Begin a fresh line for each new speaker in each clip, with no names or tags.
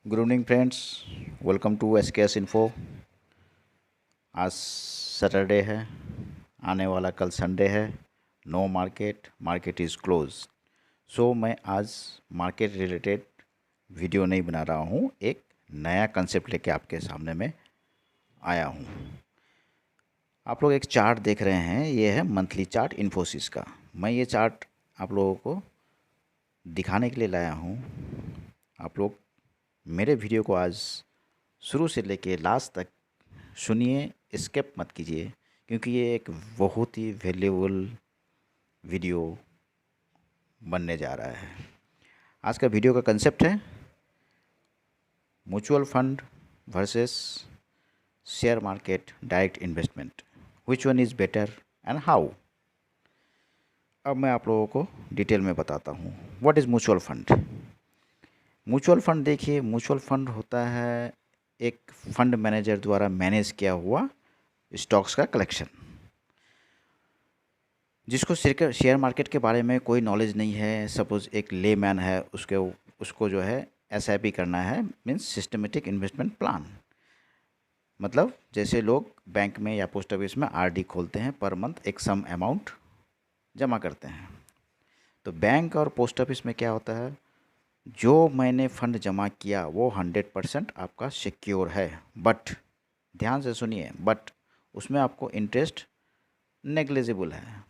Good evening friends. Welcome to SKS info. आज Saturday है, आने वाला कल संडे है। No market, market is close. So मैं आज मार्केट रिलेटेड वीडियो नहीं बना रहा हूँ, एक नया कंसेप्ट लेके आपके सामने में आया हूँ। आप लोग एक चार्ट देख रहे हैं, ये है मंथली चार्ट इन्फोसिस का। मैं ये चार्ट आप लोगों को दिखाने के लिए लाया हूँ। आप लोग मेरे वीडियो को आज शुरू से लेके लास्ट तक सुनिए, स्किप मत कीजिए, क्योंकि ये एक बहुत ही वैल्यूएबल वीडियो बनने जा रहा है। आज का वीडियो का कंसेप्ट है mutual fund versus share market direct investment, which one is better and how. अब मैं आप लोगों को डिटेल में बताता हूँ what is mutual fund. Mutual fund देखिए, म्यूचुअल फंड होता है एक फंड मैनेजर द्वारा मैनेज किया हुआ स्टॉक्स का कलेक्शन। जिसको शेयर मार्केट के बारे में कोई नॉलेज नहीं है, सपोज़ एक ले मैन है, उसको जो है SIP करना है, मीन्स सिस्टमेटिक इन्वेस्टमेंट प्लान। मतलब जैसे लोग बैंक में या पोस्ट ऑफिस में RD खोलते हैं, पर मंथ एक सम अमाउंट जमा करते हैं। तो बैंक और पोस्ट ऑफिस में क्या होता है, जो मैंने फ़ंड जमा किया वो 100% आपका सिक्योर है, बट ध्यान से सुनिए, बट उसमें आपको इंटरेस्ट नेग्लिजिबल है।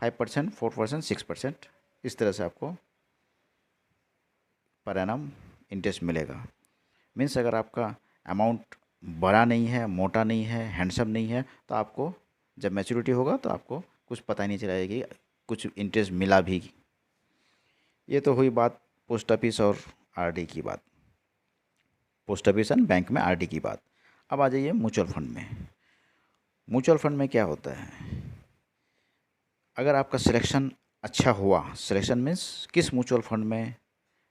5%, 4%, 6% इस तरह से आपको पर एनम इंटरेस्ट मिलेगा। मीन्स अगर आपका अमाउंट बड़ा नहीं है, मोटा नहीं है, हैंडसम नहीं है, तो आपको जब मैच्योरिटी होगा तो आपको कुछ पता ही नहीं चलेगा कि कुछ इंटरेस्ट मिला भी। ये तो हुई बात पोस्ट ऑफिस और RD की बात, पोस्ट ऑफिस एंड बैंक में RD की बात। अब आ जाइए म्यूचुअल फंड में। म्यूचुअल फंड में क्या होता है, अगर आपका सिलेक्शन अच्छा हुआ, सिलेक्शन मीन्स किस म्यूचुअल फंड में,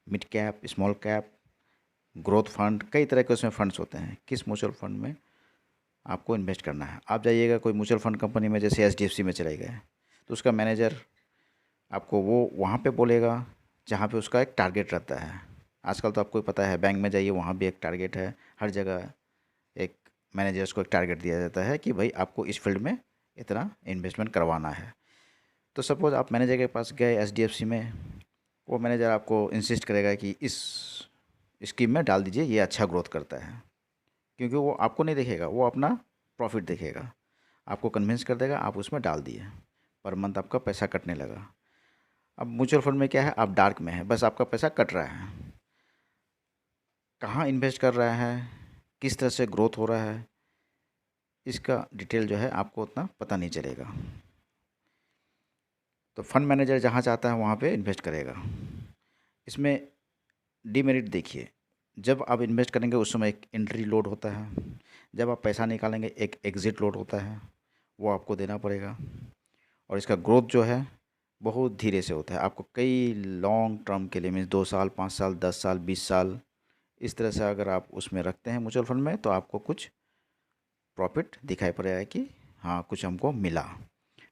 mid cap, small cap, growth fund, कई तरह के उसमें फंड्स होते हैं, किस म्यूचुअल फंड में आपको इन्वेस्ट करना है। आप जाइएगा कोई म्यूचुअल फंड कंपनी में, जैसे HDFC में चले गए, तो उसका मैनेजर आपको वो वहाँ पे बोलेगा जहाँ पे उसका एक टारगेट रहता है। आजकल तो आपको पता है, बैंक में जाइए वहाँ भी एक टारगेट है, हर जगह एक मैनेजर्स को एक टारगेट दिया जाता है कि भाई आपको इस फील्ड में इतना इन्वेस्टमेंट करवाना है। तो सपोज़ आप मैनेजर के पास गए HDFC में, वो मैनेजर आपको इंसिस्ट करेगा कि इस स्कीम में डाल दीजिए, ये अच्छा ग्रोथ करता है। क्योंकि वो आपको नहीं देखेगा, वो अपना प्रॉफिट देखेगा, आपको कन्विंस कर देगा, आप उसमें डाल दिए, पर मंथ आपका पैसा कटने लगा। अब म्यूचुअल फंड में क्या है, आप डार्क में है, बस आपका पैसा कट रहा है, कहाँ इन्वेस्ट कर रहा है, किस तरह से ग्रोथ हो रहा है, इसका डिटेल जो है आपको उतना पता नहीं चलेगा। तो फंड मैनेजर जहाँ चाहता है वहाँ पे इन्वेस्ट करेगा। इसमें डीमेरिट देखिए, जब आप इन्वेस्ट करेंगे उस समय एक एंट्री लोड होता है, जब आप पैसा निकालेंगे एक एग्ज़िट लोड होता है, वो आपको देना पड़ेगा। और इसका ग्रोथ जो है बहुत धीरे से होता है, आपको कई लॉन्ग टर्म के लिए, मीन्स 2 साल, 5 साल, 10 साल, 20 साल, इस तरह से अगर आप उसमें रखते हैं म्यूचुअल फंड में, तो आपको कुछ प्रॉफिट दिखाई पड़ेगा कि हाँ कुछ हमको मिला।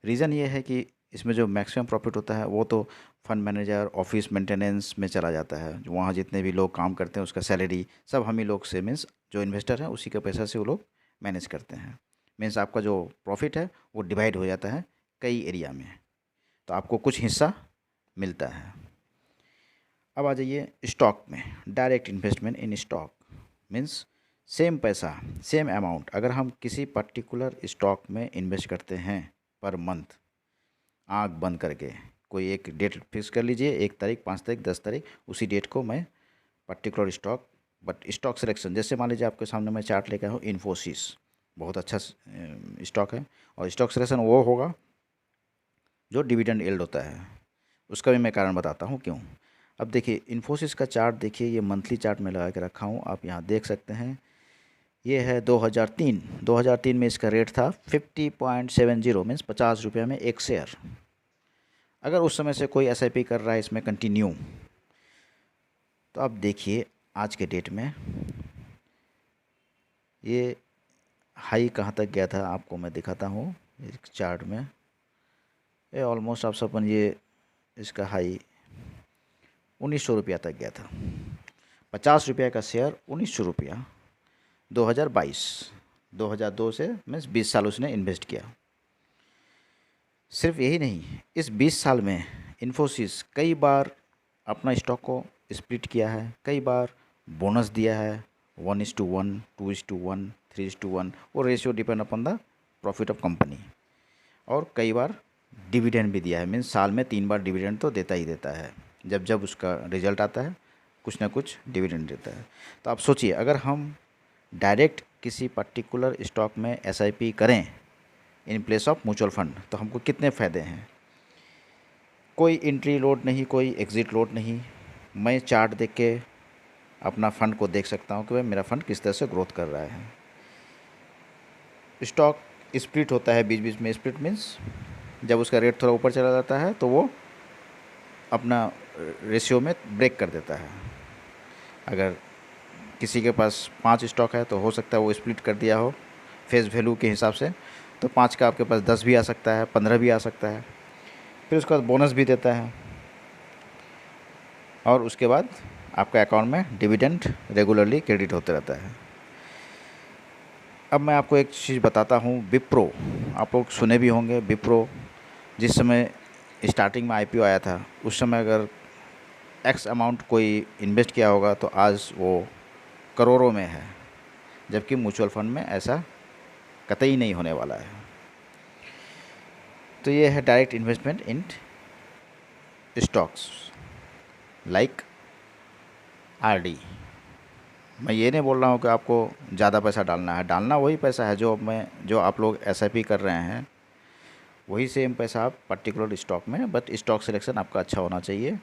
रीज़न ये है कि इसमें जो मैक्सिमम प्रॉफिट होता है वो तो फंड मैनेजर, ऑफिस मेंटेनेंस में चला जाता है। जो वहाँ जितने भी लोग काम करते हैं उसका सैलरी सब हम ही लोग से, मीन्स जो इन्वेस्टर हैं उसी के पैसा से वो लोग मैनेज करते हैं। मीन्स आपका जो प्रॉफिट है वो डिवाइड हो जाता है कई एरिया में, तो आपको कुछ हिस्सा मिलता है। अब आ जाइए स्टॉक में, direct investment in stock means same पैसा, सेम अमाउंट, अगर हम किसी पर्टिकुलर स्टॉक में इन्वेस्ट करते हैं पर मंथ, आँख बंद करके कोई एक डेट फिक्स कर लीजिए, 1 तारीख, 5 तारीख, 10 तारीख, उसी डेट को मैं particular stock, but stock selection, जैसे मान लीजिए आपके सामने मैं चार्ट लेकर आया हूँ, इन्फोसिस बहुत अच्छा स्टॉक है, और स्टॉक सिलेक्शन वो होगा जो डिविडेंड यील्ड होता है। उसका भी मैं कारण बताता हूँ क्यों। अब देखिए इन्फोसिस का चार्ट देखिए, ये मंथली चार्ट में लगा के रखा हूँ, आप यहाँ देख सकते हैं। ये है 2003 में इसका रेट था 50.70, मीन्स 50 रुपये में एक शेयर। अगर उस समय से कोई SIP कर रहा है इसमें कंटिन्यू, तो अब देखिए आज के डेट में ये हाई कहाँ तक गया था, आपको मैं दिखाता हूँ इस चार्ट में। ये ऑलमोस्ट आप सपन ये इसका हाई 1900 रुपया तक गया था। ₹50 का शेयर ₹1900, 2022, 2002 से मीन्स 20 साल उसने इन्वेस्ट किया। सिर्फ यही नहीं, इस 20 साल में इन्फोसिस कई बार अपना स्टॉक को स्प्लिट किया है, कई बार बोनस दिया है, 1:1, 2:1, 3:1, वो ratio depend upon the profit of company. और कई बार डिविडेंड भी दिया है, मीन्स साल में 3 बार डिविडेंड तो देता ही देता है। जब जब उसका रिजल्ट आता है कुछ ना कुछ डिविडेंड देता है। तो आप सोचिए, अगर हम डायरेक्ट किसी पर्टिकुलर स्टॉक में एसआईपी करें in place of mutual fund, तो हमको कितने फ़ायदे हैं। कोई एंट्री लोड नहीं, कोई एग्ज़िट लोड नहीं। मैं चार्ट देख के अपना फ़ंड को देख सकता हूँ कि भाई मेरा फ़ंड किस तरह से ग्रोथ कर रहा है। स्टॉक स्प्लिट होता है बीच बीच में। स्प्लिट मीन्स जब उसका रेट थोड़ा ऊपर चला जाता है तो वो अपना रेशियो में ब्रेक कर देता है। अगर किसी के पास 5 स्टॉक है तो हो सकता है वो स्प्लिट कर दिया हो फेस वैल्यू के हिसाब से, तो 5 का आपके पास 10 भी आ सकता है, 15 भी आ सकता है। फिर उसके बाद बोनस भी देता है और उसके बाद आपका अकाउंट में डिविडेंड रेगुलरली क्रेडिट होते रहता है। अब मैं आपको एक चीज़ बताता हूँ, विप्रो, आप लोग सुने भी होंगे विप्रो। जिस समय स्टार्टिंग में आईपीओ आया था उस समय अगर एक्स अमाउंट कोई इन्वेस्ट किया होगा तो आज वो करोड़ों में है, जबकि म्यूचुअल फंड में ऐसा कतई नहीं होने वाला है। तो ये है डायरेक्ट इन्वेस्टमेंट इन स्टॉक्स लाइक आरडी। मैं ये नहीं बोल रहा हूँ कि आपको ज़्यादा पैसा डालना है, डालना वही पैसा है जो आप लोग एसआईपी कर रहे हैं, वही सेम पैसा आप पर्टिकुलर स्टॉक में, बट स्टॉक सिलेक्शन आपका अच्छा होना चाहिए।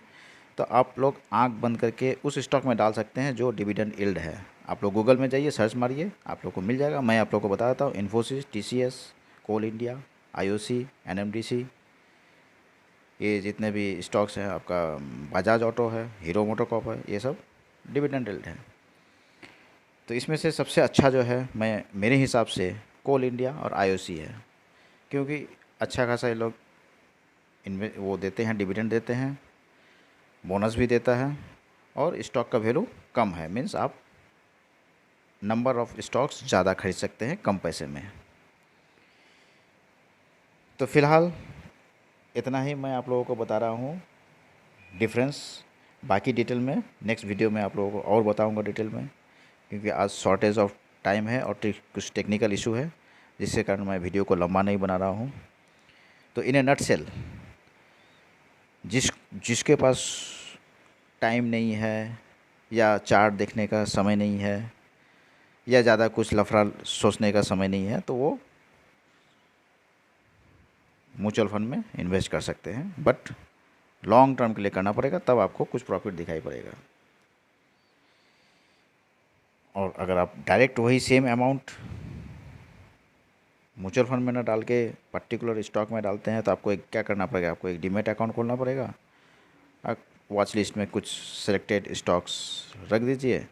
तो आप लोग आंख बंद करके उस स्टॉक में डाल सकते हैं जो डिविडेंड यील्ड है। आप लोग गूगल में जाइए, सर्च मारिए, आप लोग को मिल जाएगा। मैं आप लोग को बता देता हूँ, इन्फोसिस, टीसीएस, कोल इंडिया, आईओसी, एनएमडीसी, ये जितने भी स्टॉक्स हैं, आपका बजाज ऑटो है, हीरो मोटोकॉर्प है, ये सब डिविडेंड यील्ड है। तो इसमें से सबसे अच्छा जो है मैं मेरे हिसाब से कोल इंडिया और आईओसी है, क्योंकि अच्छा खासा ये लोग वो देते हैं, डिविडेंड देते हैं, बोनस भी देता है और स्टॉक का वैल्यू कम है। मीन्स आप नंबर ऑफ़ स्टॉक्स ज़्यादा खरीद सकते हैं कम पैसे में। तो फ़िलहाल इतना ही मैं आप लोगों को बता रहा हूँ डिफरेंस। बाकी डिटेल में नेक्स्ट वीडियो में आप लोगों को और बताऊँगा डिटेल में, क्योंकि आज शॉर्टेज ऑफ टाइम है और कुछ टेक्निकल इशू है, जिसके कारण मैं वीडियो को लंबा नहीं बना रहा हूँ। तो इन ए नटसेल, जिसके पास टाइम नहीं है या चार्ट देखने का समय नहीं है या ज़्यादा कुछ लफड़ा सोचने का समय नहीं है, तो वो म्यूचुअल फंड में इन्वेस्ट कर सकते हैं, बट लॉन्ग टर्म के लिए करना पड़ेगा, तब आपको कुछ प्रॉफिट दिखाई पड़ेगा। और अगर आप डायरेक्ट वही सेम अमाउंट म्यूचुअल फंड में ना डाल के पर्टिकुलर स्टॉक में डालते हैं, तो आपको क्या करना पड़ेगा, आपको एक डीमैट अकाउंट खोलना पड़ेगा। आप वॉच लिस्ट में कुछ सिलेक्टेड स्टॉक्स रख दीजिए,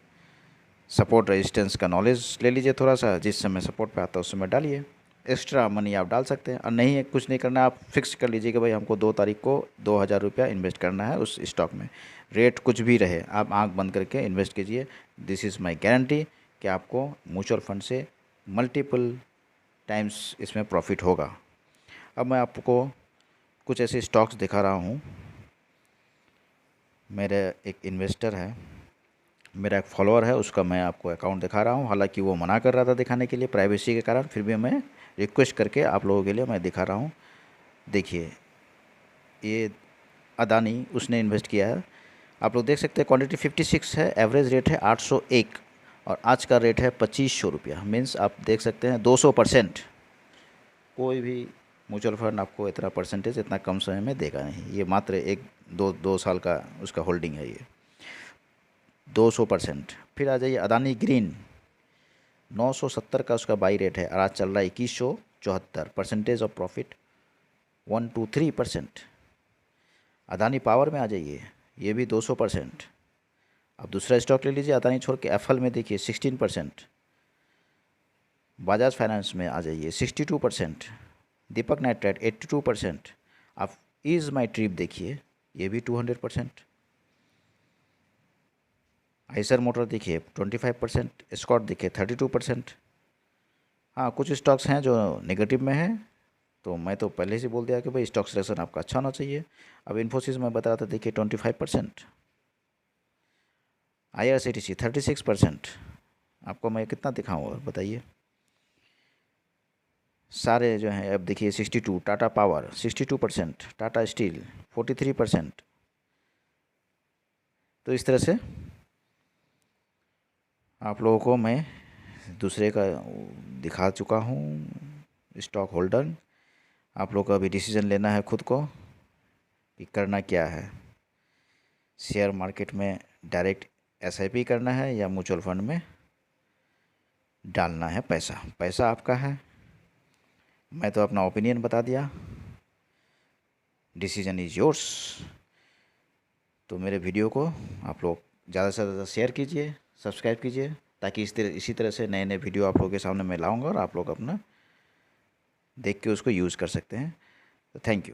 सपोर्ट रेजिस्टेंस का नॉलेज ले लीजिए थोड़ा सा, जिस समय सपोर्ट पे आता है उस समय डालिए। एक्स्ट्रा मनी आप डाल सकते हैं, और नहीं है कुछ नहीं करना, आप फिक्स कर लीजिए कि भाई हमको 2 तारीख को 2000 इन्वेस्ट करना है उस स्टॉक में। रेट कुछ भी रहे, आप आंख बंद करके इन्वेस्ट कीजिए। दिस इज़ माई गारंटी कि आपको म्यूचुअल फंड से मल्टीपल टाइम्स इसमें प्रॉफिट होगा। अब मैं आपको कुछ ऐसे स्टॉक्स दिखा रहा हूँ। मेरे एक इन्वेस्टर है, मेरा एक फॉलोअर है, उसका मैं आपको अकाउंट दिखा रहा हूँ। हालांकि वो मना कर रहा था दिखाने के लिए प्राइवेसी के कारण, फिर भी मैं रिक्वेस्ट करके आप लोगों के लिए मैं दिखा रहा हूँ। देखिए, ये अदानी उसने इन्वेस्ट किया है, आप लोग देख सकते हैं। क्वांटिटी 56 है, एवरेज रेट है 801 और आज का रेट है ₹2500। मीन्स आप देख सकते हैं 200%। कोई भी म्यूचुअल फंड आपको इतना परसेंटेज इतना कम समय में देगा नहीं। ये मात्र एक दो साल का उसका होल्डिंग है, ये 200%। फिर आ जाइए अदानी ग्रीन, 970 का उसका बाई रेट है और आज चल रहा है 2174। Percentage of profit 123%। Adani power में आ जाइए, ये भी 200%। अब दूसरा स्टॉक ले लीजिए अदानी छोड़ के, एफएल में देखिए 16%। बजाज फाइनेंस में आ जाइए 62%। दीपक नाइट्राइट 82%। आप ईज माई ट्रिप देखिए, ये भी 200%। आइसर मोटर देखिए 25%, स्कॉट देखिए 32%। हाँ, कुछ स्टॉक्स हैं जो नेगेटिव में हैं, तो मैं तो पहले से बोल दिया कि भाई स्टॉक सिलेक्शन आपका अच्छा होना चाहिए। अब इन्फोसिस में बता रहा था देखिए 25%, IRCTC 36%। आपको मैं कितना दिखाऊँ और बताइए। सारे जो हैं अब देखिए 62, टाटा पावर 62%, टाटा स्टील 43%। तो इस तरह से आप लोगों को मैं दूसरे का दिखा चुका हूँ स्टॉक होल्डर। आप लोग को अभी डिसीजन लेना है खुद को कि करना क्या है। शेयर मार्केट में डायरेक्ट SIP करना है या म्यूचुअल फंड में डालना है पैसा। पैसा आपका है, मैं तो अपना ओपिनियन बता दिया, डिसीजन इज़ योर्स। तो मेरे वीडियो को आप लोग ज़्यादा से ज़्यादा शेयर कीजिए, सब्सक्राइब कीजिए, ताकि इसी तरह से नए नए वीडियो आप लोगों के सामने मैं लाऊंगा और आप लोग अपना देख के उसको यूज़ कर सकते हैं। तो थैंक यू।